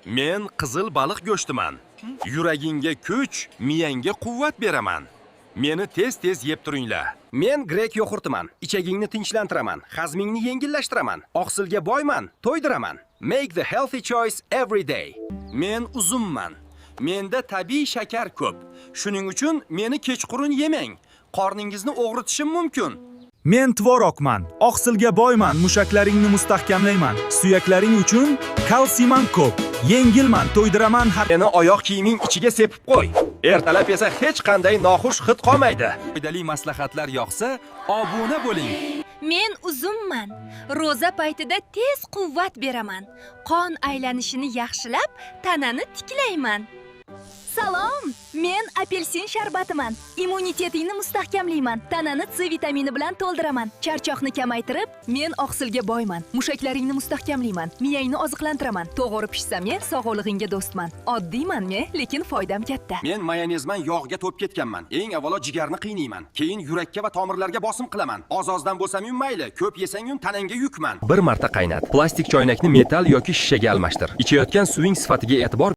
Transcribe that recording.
Men qizil baliq go'shtiman. Yuragingga kuch, miyangga quvvat beraman. Meni tez-tez yeb turinglar. Men grek yoxurtiman. Ichagingni tinchlantiraman, hazmingni yengillashtiraman. Oqsilga boyman, to'ydiraman. Make the healthy choice every day. Men uzumman. Menda tabiiy shakar ko'p. Shuning uchun meni kechqurun yemang. Qorningizni o'g'ritishim mumkin. Men tvorogman. Oqsilga boyman, mushaklaringni mustahkamlayman. Suyaklaring uchun kalsiyman ko'p. Yengilman, to'ydiraman. Meni oyoq kiyiming ichiga sepib qo'y. Ertalab esa hech qanday noxush hid qolmaydi. Foydali maslahatlar yoqsa, obuna bo'ling. Men uzumman. Roza paytida tez quvvat beraman. Qon aylanishini yaxshilab, tanani tiklayman. Salom, men apelsin sharbatiman. Immunitetingni mustahkamlayman. Tanani C vitamini bilan to'ldiraman. Charchoqni kamaytirib, men oqsilga boyman. Mushaklaringni mustahkamlayman. Miyangni oziqlantiraman. To'g'ri pishsam, sog'lig'ingga do'stman. Oddiyman, lekin foydam katta. Men mayonezman, yog'ga to'p ketganman. Eng avvalo jigarni qiynayman, keyin yurakka va tomirlarga bosim qilaman. Oz-ozdan bo'lsam-yu mayli, ko'p yesang-yu tanangga yukman. Bir marta qaynat. Plastik choynakni metall yoki shishaga almashtir. Ichayotgan suving sifatiga e'tibor